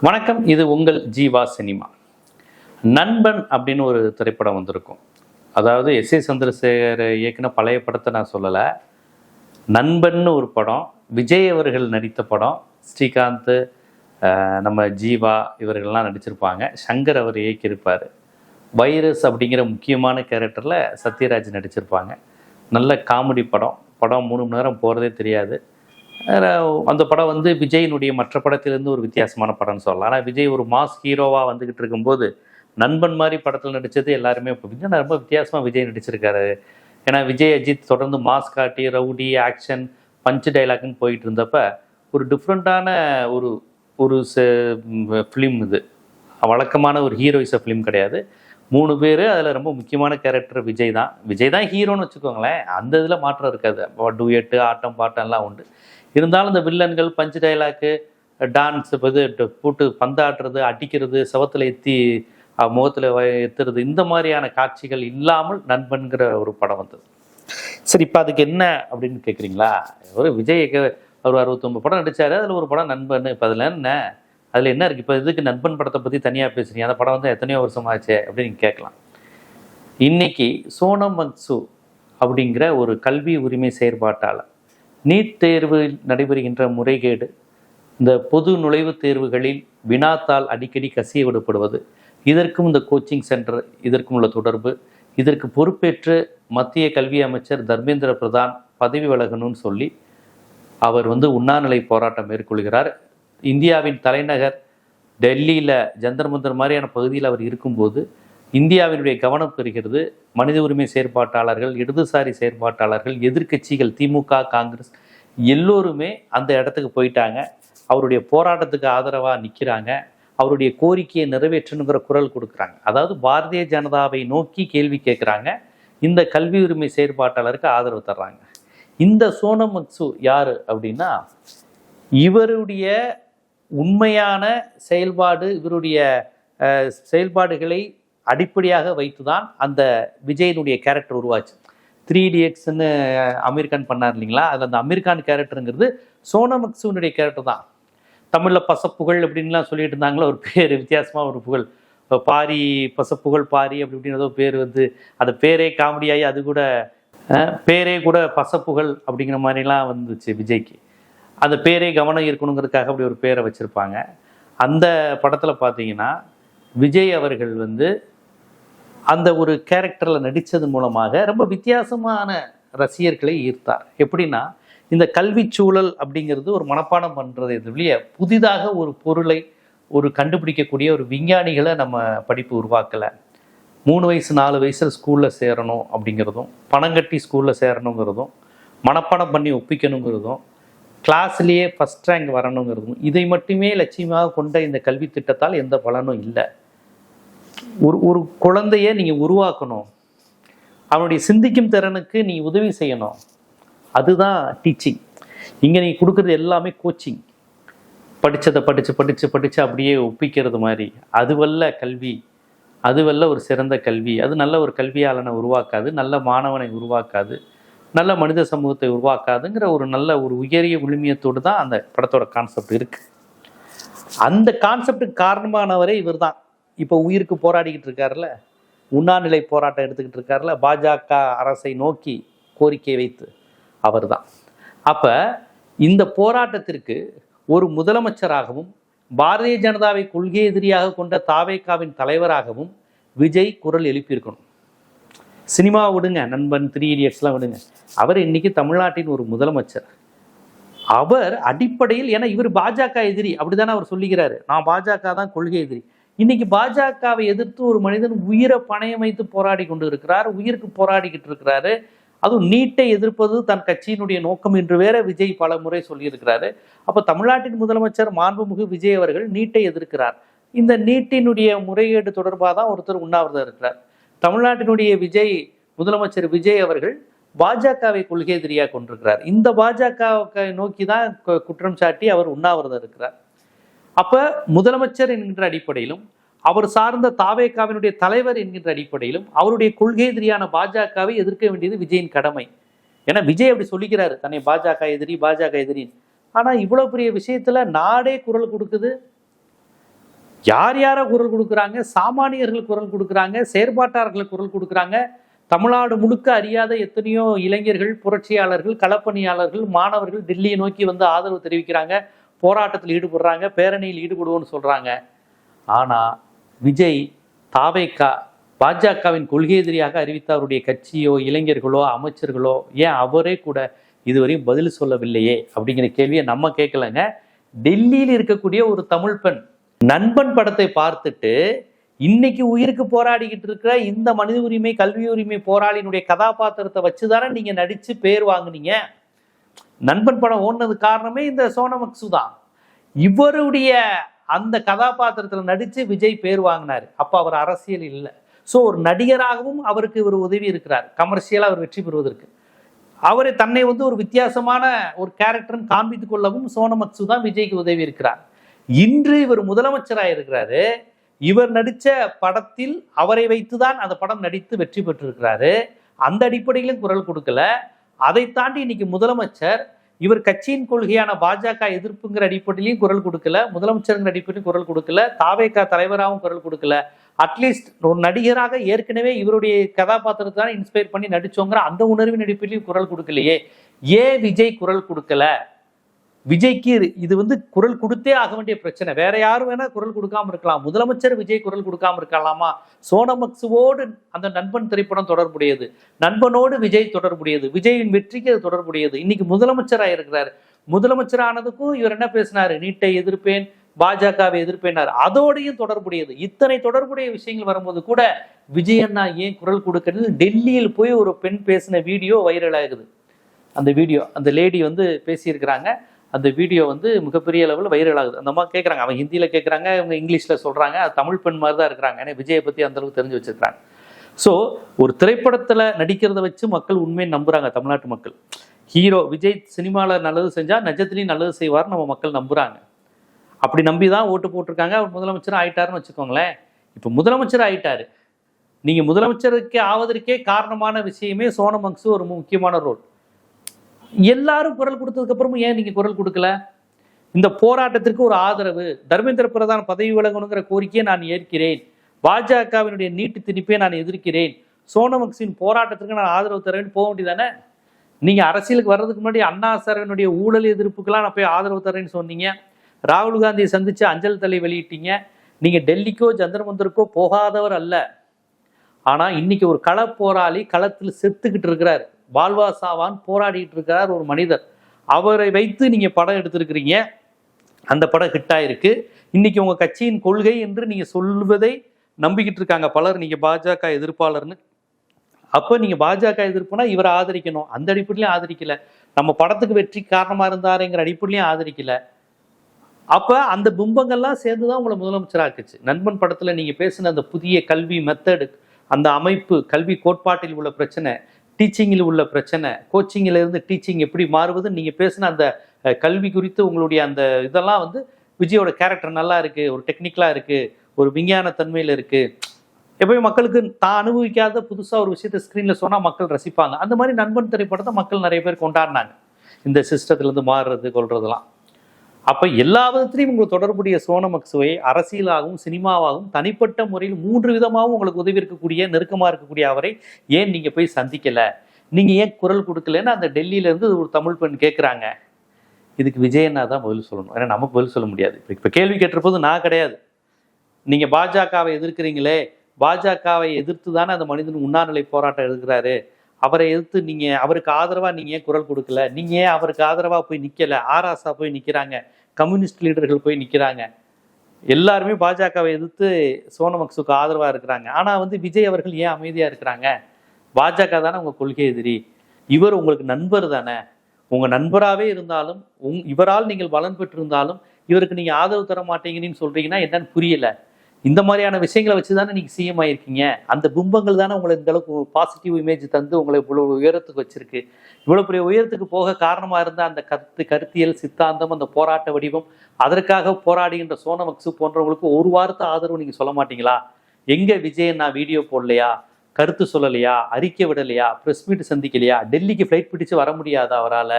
வணக்கம். இது உங்கள் ஜீவா சினிமா. நண்பன் அப்படின்னு ஒரு திரைப்படம் வந்திருக்கும். அதாவது எஸ்.ஏ. சந்திரசேகர் இயக்குன பழைய படத்தை நான் சொல்லலை. நண்பன்னு ஒரு படம், விஜய் அவர்கள் நடித்த படம். ஸ்ரீகாந்த், நம்ம ஜீவா இவர்கள்லாம் நடிச்சிருப்பாங்க. சங்கர் அவர் இயக்கியிருப்பார். வைரஸ் அப்படிங்கிற முக்கியமான கேரக்டரில் சத்யராஜ் நடிச்சிருப்பாங்க. நல்ல காமெடி படம். 3 மணி நேரம் போகிறதே தெரியாது. அந்த படம் வந்து விஜயினுடைய மற்ற படத்திலேருந்து ஒரு வித்தியாசமான படம்னு சொல்லலாம். ஆனால் விஜய் ஒரு மாஸ் ஹீரோவாக வந்துக்கிட்டு இருக்கும்போது நண்பன் மாதிரி படத்தில் நடித்தது எல்லாருமே இப்போ ரொம்ப வித்தியாசமாக விஜய் நடிச்சிருக்காரு. ஏன்னா விஜய் அஜித் தொடர்ந்து மாஸ் காட்டி ரவுடி ஆக்ஷன் பஞ்சு டைலாக்னு போயிட்டு இருந்தப்ப ஒரு டிஃப்ரெண்ட்டான ஒரு ஒரு ஃபிலிம் இது. வழக்கமான ஒரு ஹீரோயிச ஃபிலிம் கிடையாது. 3 பேர், அதில் ரொம்ப முக்கியமான கேரக்டர் விஜய் தான் ஹீரோன்னு வச்சுக்கோங்களேன். அந்த இதில் மாற்றம் இருக்காது. டூயட்டு ஆட்டம் பாட்டம்லாம் உண்டு. இருந்தாலும் இந்த வில்லன்கள் பஞ்சு டைலாக்கு டான்ஸ் போட்டு பந்தாடுறது, அடிக்கிறது, செவத்தில் எத்தி முகத்தில் எத்துறது, இந்த மாதிரியான காட்சிகள் இல்லாமல் நண்பன்கிற ஒரு படம் வந்தது. சரி, இப்போ அதுக்கு என்ன அப்படின்னு கேட்குறீங்களா? ஒரு விஜய் ஒரு 69 படம் நடித்தார். அதில் ஒரு படம் நண்பன். இப்போ அதில் என்ன இருக்குது? இப்போ இதுக்கு நண்பன் படத்தை பற்றி தனியாக பேசுகிறீங்க? அந்த படம் வந்து எத்தனையோ வருஷமாச்சு அப்படின்னு நீங்கள் கேட்கலாம். இன்னைக்கு சோனம் வங்சு அப்படிங்கிற ஒரு கல்வி உரிமை செயற்பாட்டாளர், நீட் தேர்வில் நடைபெறுகின்ற முறைகேடு, இந்த பொது நுழைவுத் தேர்வுகளில் வினாத்தால் அடிக்கடி கசிய விடப்படுவது, இதற்கும் இந்த கோச்சிங் சென்டர் இதற்கும் உள்ள தொடர்பு, இதற்கு பொறுப்பேற்று மத்திய கல்வி அமைச்சர் தர்மேந்திர பிரதான் பதவி விலகணும்னு சொல்லி அவர் வந்து உண்ணாநிலை போராட்டம் மேற்கொள்கிறார். இந்தியாவின் தலைநகர் டெல்லியில் ஜந்தர் மந்தர் மாதிரியான பகுதியில் அவர் இருக்கும்போது இந்தியாவினுடைய கவனம் பெறுகிறது. மனித உரிமை செயற்பாட்டாளர்கள், இடதுசாரி செயற்பாட்டாளர்கள், எதிர்க்கட்சிகள், திமுக, காங்கிரஸ் எல்லோருமே அந்த இடத்துக்கு போயிட்டாங்க. அவருடைய போராட்டத்துக்கு ஆதரவாக நிற்கிறாங்க. அவருடைய கோரிக்கையை நிறைவேற்றணுங்கிற குரல் கொடுக்குறாங்க. அதாவது பாரதிய ஜனதாவை நோக்கி கேள்வி கேட்குறாங்க. இந்த கல்வி உரிமை செயற்பாட்டாளருக்கு ஆதரவு தர்றாங்க. இந்த சோனம் வங்சு யார் அப்படின்னா, இவருடைய உண்மையான செயல்பாடு, இவருடைய செயல்பாடுகளை அடிப்படையாக வைத்துதான் அந்த விஜயனுடைய கேரக்டர் உருவாச்சு. 3 Idiotsன்னு அமீர் கான் பண்ணார் இல்லைங்களா? அதில் அந்த அமீர் கான் கேரக்டருங்கிறது சோனம் வங்சுனுடைய கேரக்டர் தான். தமிழில் பசப்புகழ் அப்படின்லாம் சொல்லிட்டு இருந்தாங்களா, ஒரு பேர் வித்தியாசமாக ஒரு புகழ், பாரி பசப்புகழ் பாரி அப்படி இப்படின்னு பேர் வந்து அந்த பேரே காமெடியாகி அது கூட பேரே கூட பசப்புகழ் அப்படிங்கிற மாதிரிலாம் வந்துச்சு விஜய்க்கு. அந்த பேரே கவனம் இருக்கணுங்கிறதுக்காக அப்படி ஒரு பேரை வச்சுருப்பாங்க. அந்த படத்தில் பார்த்தீங்கன்னா விஜய் அவர்கள் வந்து அந்த ஒரு கேரக்டரில் நடித்தது மூலமாக ரொம்ப வித்தியாசமான ரசிகர்களை ஈர்த்தார். எப்படின்னா, இந்த கல்வி சூழல் அப்படிங்கிறது ஒரு மனப்பாடம் பண்ணுறது வெளியே புதிதாக ஒரு பொருளை ஒரு கண்டுபிடிக்கக்கூடிய ஒரு விஞ்ஞானிகளை நம்ம படிப்பு உருவாக்கலை. 3 வயசு 4 வயசில் ஸ்கூலில் சேரணும் அப்படிங்கிறதும், பணம் கட்டி ஸ்கூலில் சேரணுங்கிறதும், மனப்பாடம் பண்ணி ஒப்பிக்கணுங்கிறதும், கிளாஸ்லேயே ஃபஸ்ட் ரேங்க் வரணுங்கிறதும், இதை மட்டுமே லட்சியமாக கொண்ட இந்த கல்வி திட்டத்தால் எந்த பலனும் இல்லை. ஒரு குழந்தைய நீங்கள் உருவாக்கணும், அவனுடைய சிந்திக்கும் திறனுக்கு நீ உதவி செய்யணும். அதுதான் டீச்சிங். இங்கே நீ கொடுக்குறது எல்லாமே கோச்சிங். படித்ததை படித்து அப்படியே ஒப்பிக்கிறது மாதிரி. அதுவல்ல கல்வி, அதுவல்ல ஒரு சிறந்த கல்வி. அது நல்ல ஒரு கல்வியாளனை உருவாக்காது, நல்ல மாணவனை உருவாக்காது, நல்ல மனித சமூகத்தை உருவாக்காதுங்கிற ஒரு நல்ல ஒரு உயரிய விழுமியத்தோடு தான் அந்த படத்தோட கான்செப்ட் இருக்குது. அந்த கான்செப்டுக்கு காரணமானவரே இவர் தான். இப்போ உயிருக்கு போராடிக்கிட்டு இருக்காருல்ல, உண்ணாநிலை போராட்டம் எடுத்துக்கிட்டு இருக்காருல்ல, பாஜக அரசை நோக்கி கோரிக்கை வைத்து, அவர் தான். அப்போ இந்த போராட்டத்திற்கு ஒரு முதலமைச்சராகவும் பாரதிய ஜனதாவை கொள்கை எதிரியாக கொண்ட தாவேகாவின் தலைவராகவும் விஜய் குரல் எழுப்பியிருக்கணும். சினிமா விடுங்க, நண்பன் 3 Idiotsலாம் விடுங்க, அவர் இன்னைக்கு தமிழ்நாட்டின் ஒரு முதலமைச்சர். அவர் அடிப்படையில், ஏன்னா இவர் பாஜக எதிரி அப்படிதானே அவர் சொல்லிக்கிறாரு, நான் பாஜக தான் கொள்கை எதிரி. இன்னைக்கு பாஜகவை எதிர்த்து ஒரு மனிதன் உயிரை பணயம் வைத்து போராடி கொண்டு இருக்கிறார், உயிருக்கு போராடிக்கிட்டு இருக்கிறாரு. அதுவும் நீட்டை எதிர்ப்பது தன் கட்சியினுடைய நோக்கம் என்று வேற விஜய் பல முறை சொல்லியிருக்கிறாரு. அப்போ தமிழ்நாட்டின் முதலமைச்சர் மாண்புமிகு விஜய் அவர்கள் நீட்டை எதிர்க்கிறார். இந்த நீட்டினுடைய முறைகேடு தொடர்பாக தான் ஒருத்தர் உண்ணாவிரதம் இருக்கிறார். தமிழ்நாட்டினுடைய முதலமைச்சர் விஜய் அவர்கள் பாஜகவை கொள்கை எதிரியாக கொண்டிருக்கிறார். இந்த பாஜகவை நோக்கி தான் குற்றம் சாட்டி அவர் உண்ணாவிரதம் இருக்கிறார். அப்ப முதலமைச்சர் என்கின்ற அடிப்படையிலும், அவர் சார்ந்த தாவேகாவினுடைய தலைவர் என்கின்ற அடிப்படையிலும், அவருடைய கொள்கை எதிரியான பாஜகவை எதிர்க்க வேண்டியது விஜயின் கடமை. ஏன்னா விஜய் அப்படி சொல்லிக்கிறாரு, தன்னை பாஜக எதிரி. ஆனா இவ்வளவு பெரிய விஷயத்துல நாடே குரல் கொடுக்குது. யார் யாரை குரல் கொடுக்குறாங்க? சாமானியர்கள் குரல் கொடுக்குறாங்க, செயற்பாட்டாளர்கள் குரல் கொடுக்குறாங்க. தமிழ்நாடு முழுக்க அறியாத எத்தனையோ இளைஞர்கள், புரட்சியாளர்கள், களப்பணியாளர்கள், மாணவர்கள் டெல்லியை நோக்கி வந்து ஆதரவு தெரிவிக்கிறாங்க, போராட்டத்தில் ஈடுபடுறாங்க, பேரணியில் ஈடுபடுவோன்னு சொல்றாங்க. ஆனா விஜய், தாவேகா, பாஜகவின் கொள்கை எதிரியாக அறிவித்த அவருடைய கட்சியோ, இளைஞர்களோ, அமைச்சர்களோ, ஏன் அவரே கூட இதுவரையும் பதில் சொல்லவில்லையே அப்படிங்கிற கேள்வியை நம்ம கேட்கலங்க. டெல்லியில் இருக்கக்கூடிய ஒரு தமிழ் பெண் நண்பன் படத்தை பார்த்துட்டு இன்னைக்கு உயிருக்கு போராடிக்கிட்டு இருக்கிற இந்த மனித உரிமை, கல்வி உரிமை போராளியினுடைய கதாபாத்திரத்தை வச்சுதானே நீங்க நடிச்சு பேர் வாங்குனீங்க. நண்பன் படம் ஓடுனது காரணமே இந்த சோனமக்சு தான். இவருடைய அந்த கதாபாத்திரத்தில் நடிச்சு விஜய் பேர் வாங்கினாரு. அப்ப அவர் அரசியல் இல்லை. ஸோ ஒரு நடிகராகவும் அவருக்கு இவர் உதவி இருக்கிறார், கமர்ஷியலா அவர் வெற்றி பெறுவதற்கு. அவரை தன்னை வந்து ஒரு வித்தியாசமான ஒரு கேரக்டர்னு காண்பித்துக் கொள்ளவும் சோனமக்சு தான் விஜய்க்கு உதவி இருக்கிறார். இன்று இவர் முதலமைச்சராக இருக்கிறாரு. இவர் நடித்த படத்தில் அவரை வைத்துதான் அந்த படம் நடித்து வெற்றி பெற்றிருக்கிறாரு. அந்த அடிப்படையிலும் குரல் கொடுக்கல. அதை தாண்டி இன்னைக்கு முதலமைச்சர் இவர் கட்சியின் கொள்கையான பாஜக எதிர்ப்புங்கிற அடிப்படையிலையும் குரல் கொடுக்கல, முதலமைச்சருங்கிற அடிப்படையிலும் குரல் கொடுக்கல, தாவேகா தலைவராகவும் குரல் கொடுக்கல. அட்லீஸ்ட் ஒரு நடிகராக ஏற்கனவே இவருடைய கதாபாத்திரத்தை தான் இன்ஸ்பயர் பண்ணி நடிச்சோங்கிற அந்த உணர்வின் அடிப்படையிலும் குரல் கொடுக்கலையே. ஏன் விஜய் குரல் கொடுக்கல? விஜய்க்கு இது வந்து குரல் கொடுத்தே ஆக வேண்டிய பிரச்சனை. வேற யாரும் வேணா குரல் கொடுக்காம இருக்கலாம், முதலமைச்சர் விஜய் குரல் கொடுக்காம இருக்கலாமா? சோனமக்சுவோடு அந்த நண்பன் திரைப்படம் தொடர்புடையது, நண்பனோடு விஜய் தொடர்புடையது, விஜயின் வெற்றிக்கு அது தொடர்புடையது. இன்னைக்கு முதலமைச்சராக இருக்கிறார். முதலமைச்சரானதுக்கும் இவர் என்ன பேசினாரு? நீட்டை எதிர்ப்பேன், பாஜகவை எதிர்ப்பேனார். அதோடையும் தொடர்புடையது. இத்தனை தொடர்புடைய விஷயங்கள் வரும்போது கூட விஜய் அண்ணா ஏன் குரல் கொடுக்கிறது? டெல்லியில் போய் ஒரு பெண் பேசின வீடியோ வைரல் ஆகுது. அந்த வீடியோ, அந்த லேடி வந்து பேசியிருக்கிறாங்க. அந்த வீடியோ வந்து மிகப்பெரிய அளவில் வைரல் ஆகுது. அந்த அம்மா கேட்குறாங்க, அவங்க ஹிந்தியில் கேட்குறாங்க, அவங்க இங்கிலீஷில் சொல்கிறாங்க. அது தமிழ் பெண் மாதிரி தான் இருக்கிறாங்க. ஏன்னா விஜயை பற்றி அந்தளவுக்கு தெரிஞ்சு வச்சுருக்காங்க. ஸோ ஒரு திரைப்படத்தில் நடிக்கிறத வச்சு மக்கள் உண்மையை நம்புகிறாங்க. தமிழ்நாட்டு மக்கள் ஹீரோ விஜய் சினிமாவில் நல்லது செஞ்சால் நிஜத்துலேயும் நல்லது செய்வார் நம்ம மக்கள் நம்புகிறாங்க. அப்படி நம்பி தான் ஓட்டு போட்டிருக்காங்க. அவர் முதலமைச்சர் ஆயிட்டாருன்னு வச்சுக்கோங்களேன். இப்போ முதலமைச்சர் ஆயிட்டாரு. நீங்கள் முதலமைச்சருக்கு ஆவதற்கே காரணமான விஷயமே சோனமக்சு ஒரு முக்கியமான ரோல். எல்லாரும் குரல் கொடுத்ததுக்கு அப்புறமும் ஏன் நீங்க குரல் கொடுக்கல? இந்த போராட்டத்திற்கு ஒரு ஆதரவு, தர்மேந்திர பிரதான் பதவி விலகணுங்கிற கோரிக்கையை நான் ஏற்கிறேன், பாஜகவினுடைய நீட்டு திணிப்பை நான் எதிர்க்கிறேன், சோனமக்சின் போராட்டத்திற்கு நான் ஆதரவு தரேன்னு போக வேண்டியதானே? நீங்க அரசியலுக்கு வர்றதுக்கு முன்னாடி அண்ணா சாரனுடைய ஊழல் எதிர்ப்புக்கெல்லாம் நான் போய் ஆதரவு தரேன்னு சொன்னீங்க. ராகுல் காந்தியை சந்திச்சு அஞ்சல் தலை வெளியிட்டீங்க. நீங்க டெல்லிக்கோ ஜந்தர் மந்தருக்கோ போகாதவர் அல்ல. ஆனா இன்னைக்கு ஒரு கள போராளி களத்தில் செத்துக்கிட்டு இருக்கிறார், வாழ்வா சாவான் போராடிட்டு இருக்கிறார் ஒரு மனிதர். அவரை வைத்து நீங்க படம் எடுத்திருக்கிறீங்க. அந்த படம் ஹிட் ஆயிருக்கு. இன்னைக்கு உங்க கட்சியின் கொள்கை என்று நீங்க சொல்வதை நம்பிக்கிட்டு இருக்காங்க பலர், நீங்க பாஜக எதிர்ப்பாளர்னு. அப்ப நீங்க பாஜக எதிர்ப்புனா இவரை ஆதரிக்கணும். அந்த அடிப்படையிலையும் ஆதரிக்கல. நம்ம படத்துக்கு வெற்றி காரணமா இருந்தாருங்கிற அடிப்படையிலையும் ஆதரிக்கல. அப்ப அந்த பிம்பங்கள்லாம் சேர்ந்துதான் உங்களை முதலமைச்சராக்குச்சு. நண்பன் படத்துல நீங்க பேசின அந்த புதிய கல்வி மெத்தடு, அந்த அமைப்பு, கல்வி கோட்பாட்டில் உள்ள பிரச்சனை, டீச்சிங்கில் உள்ள பிரச்சனை, கோச்சிங்கில் இருந்து டீச்சிங் எப்படி மாறுவது, நீங்கள் பேசின அந்த கல்வி குறித்து உங்களுடைய அந்த இதெல்லாம் வந்து விஜயோட கேரக்டர் நல்லா இருக்குது, ஒரு டெக்னிக்கலாக இருக்குது, ஒரு விஞ்ஞான தன்மையில் இருக்குது. எப்போயும் மக்களுக்கு தான் அனுபவிக்காத புதுசாக ஒரு விஷயத்தை ஸ்க்ரீனில் சொன்னால் மக்கள் ரசிப்பாங்க. அந்த மாதிரி நண்பன் திரைப்படத்தை மக்கள் நிறைய பேர் கொண்டாடினாங்க, இந்த சிஸ்டத்துலேருந்து மாறுறது கொள்றதுலாம். அப்போ எல்லா விதத்திலையும் உங்களுக்கு தொடர்புடைய சோனமக்சுவை அரசியலாகவும் சினிமாவாகவும் தனிப்பட்ட முறையில் 3 விதமாகவும் உங்களுக்கு உதவி இருக்கக்கூடிய, நெருக்கமாக இருக்கக்கூடிய அவரை ஏன் நீங்கள் போய் சந்திக்கலை, நீங்கள் ஏன் குரல் கொடுக்கலன்னு அந்த டெல்லியிலேருந்து ஒரு தமிழ் பெண் கேட்குறாங்க. இதுக்கு விஜயண்ணா தான் பதில் சொல்லணும். ஏன்னா நமக்கு பதில் சொல்ல முடியாது. இப்போ கேள்வி கேட்டிருப்பது நான் கிடையாது. நீங்கள் பாஜகவை எதிர்க்கிறீங்களே, பாஜகவை எதிர்த்து தானே அந்த மனிதன் உண்ணாநிலை போராட்டம் எடுக்கிறாரு, அவரை எதிர்த்து நீங்கள் அவருக்கு ஆதரவாக நீங்கள் ஏன் குரல் கொடுக்கல, நீங்கள் ஏன் அவருக்கு ஆதரவாக போய் நிற்கலை? ஆராசா போய் நிற்கிறாங்க, கம்யூனிஸ்ட் லீடர்கள் போய் நிற்கிறாங்க, எல்லாருமே பாஜகவை எதிர்த்து சோனமக்சுக்கு ஆதரவாக இருக்கிறாங்க. ஆனால் வந்து விஜய் அவர்கள் ஏன் அமைதியாக இருக்கிறாங்க? பாஜக தானே உங்கள் கொள்கை எதிரி, இவர் உங்களுக்கு நண்பர் தானே. உங்கள் நண்பராகவே இருந்தாலும் இவரால் நீங்கள் பலன் பெற்றிருந்தாலும் இவருக்கு நீங்கள் ஆதரவு தர மாட்டீங்கன்னு சொல்கிறீங்கன்னா என்னன்னு புரியலை. இந்த மாதிரியான விஷயங்களை வச்சு தானே நீங்கள் சிஎம் ஆயிருக்கீங்க. அந்த பிம்பங்கள் தானே உங்களை இந்த அளவுக்கு பாசிட்டிவ் இமேஜ் தந்து உங்களை இவ்வளோ உயரத்துக்கு வச்சிருக்கு. இவ்வளோ பெரிய உயரத்துக்கு போக காரணமாக இருந்த அந்த கருத்தியல் சித்தாந்தம், அந்த போராட்ட வடிவம், அதற்காக போராடுகின்ற சோனமக்சு போன்றவங்களுக்கு ஒரு வாரத்தை ஆதரவு நீங்கள் சொல்ல மாட்டீங்களா? எங்கே விஜய் நான் வீடியோ போடலையா, கருத்து சொல்லலையா, அறிக்கை விடலையா, ப்ரெஸ் மீட் சந்திக்கலையா, டெல்லிக்கு ஃப்ளைட் பிடிச்சு வர முடியாதா அவரால்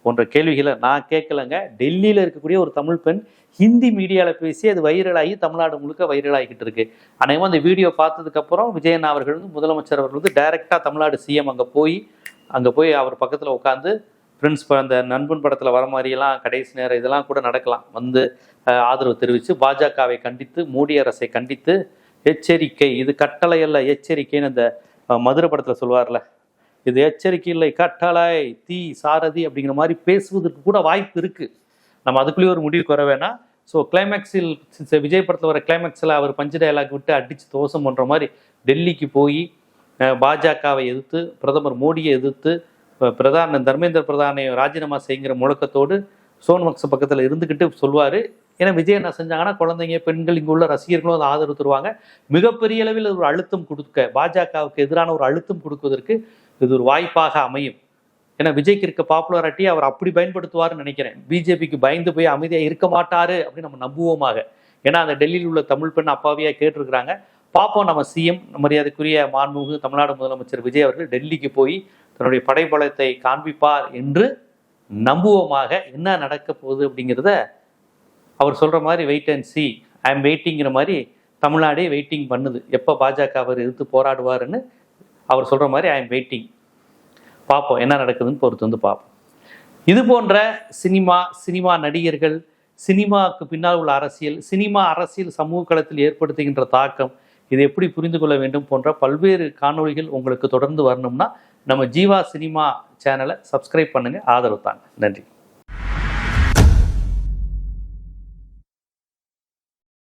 போன்ற கேள்விகளை நான் கேட்கலங்க. டெல்லியில் இருக்கக்கூடிய ஒரு தமிழ் பெண் ஹிந்தி மீடியாவில் பேசி அது வைரலாகி தமிழ்நாடு முழுக்க வைரலாகிக்கிட்டு இருக்கு. அநேகமாக அந்த வீடியோ பார்த்ததுக்கப்புறம் விஜயன் அவர்கள் முதலமைச்சர் அவர்கள் டைரெக்டாக தமிழ்நாடு சிஎம் அங்கே போய் அவர் பக்கத்தில் உட்காந்து ஃப்ரெண்ட்ஸ் அந்த நண்பன் படத்தில் வர மாதிரியெல்லாம் கடைசி நேரம் இதெல்லாம் கூட நடக்கலாம், வந்து ஆதரவு தெரிவித்து பாஜகவை கண்டித்து, மோடி அரசை கண்டித்து, எச்சரிக்கை இது கட்டளை அல்ல எச்சரிக்கைன்னு அந்த மதுரை படத்தில் சொல்வார்ல, இது எச்சரிக்கை இல்லை கட்டளை தீ சாரதி அப்படிங்கிற மாதிரி பேசுவதற்கு கூட வாய்ப்பு இருக்குது. நம்ம அதுக்குள்ளேயே ஒரு முடிவுக்கு வர வேணாம். ஸோ கிளைமேக்ஸில் விஜய் படத்தில் வர கிளைமேக்ஸில் அவர் பஞ்சு டயலாக் விட்டு அடித்து தோசம் பண்ணுற மாதிரி டெல்லிக்கு போய் பாஜகவை எதிர்த்து, பிரதமர் மோடியை எதிர்த்து, தர்மேந்திர பிரதானை ராஜினாமா செய்கிற முழக்கத்தோடு சோன்மக்ஸ் பக்கத்தில் இருந்துக்கிட்டு சொல்வார். ஏன்னா விஜய் என்ன செஞ்சாங்கன்னா குழந்தைங்க, பெண்கள், இங்கே உள்ள ரசிகர்களும் அதை ஆதரவு தருவாங்க. மிகப்பெரிய அளவில் ஒரு அழுத்தம் கொடுக்க, பாஜகவுக்கு எதிரான ஒரு அழுத்தம் கொடுப்பதற்கு இது ஒரு வாய்ப்பாக அமையும். ஏன்னா விஜய்க்கு இருக்க பாப்புலாரிட்டி அவர் அப்படி பயன்படுத்துவார்னு நினைக்கிறேன். பிஜேபிக்கு பயந்து போய் அமைதியாக இருக்க மாட்டாரு அப்படின்னு நம்ம நம்புவோமாக. ஏன்னா அந்த டெல்லியில் உள்ள தமிழ் பெண் அப்பாவியாக கேட்டிருக்கிறாங்க. பார்ப்போம். நம்ம சிஎம் மரியாதைக்குரிய மாண்புமிகு தமிழ்நாடு முதலமைச்சர் விஜய் அவர்கள் டெல்லிக்கு போய் தன்னுடைய படைபலத்தை காண்பிப்பார் என்று நம்புவோமாக. என்ன நடக்க போகுது அப்படிங்கிறத அவர் சொல்கிற மாதிரி wait and see, I am வெயிட்டிங்கிற மாதிரி தமிழ்நாடே வெயிட்டிங் பண்ணுது. எப்போ பாஜக அவர் எதிர்த்து போராடுவார்னு அவர் சொல்கிற மாதிரி ஐ எம் வெயிட்டிங். பார்ப்போம் என்ன நடக்குதுன்னு பொறுத்து வந்து பார்ப்போம். இது போன்ற சினிமா நடிகர்கள், சினிமாவுக்கு பின்னால் உள்ள அரசியல், அரசியல் சமூக களத்தில் ஏற்படுத்துகின்ற தாக்கம், இதை எப்படி புரிந்து கொள்ள வேண்டும் போன்ற பல்வேறு காணொளிகள் உங்களுக்கு தொடர்ந்து வரணும்னா நம்ம ஜீவா சினிமா சேனலை சப்ஸ்கிரைப் பண்ணுங்கள், ஆதரவு தாங்க. நன்றி.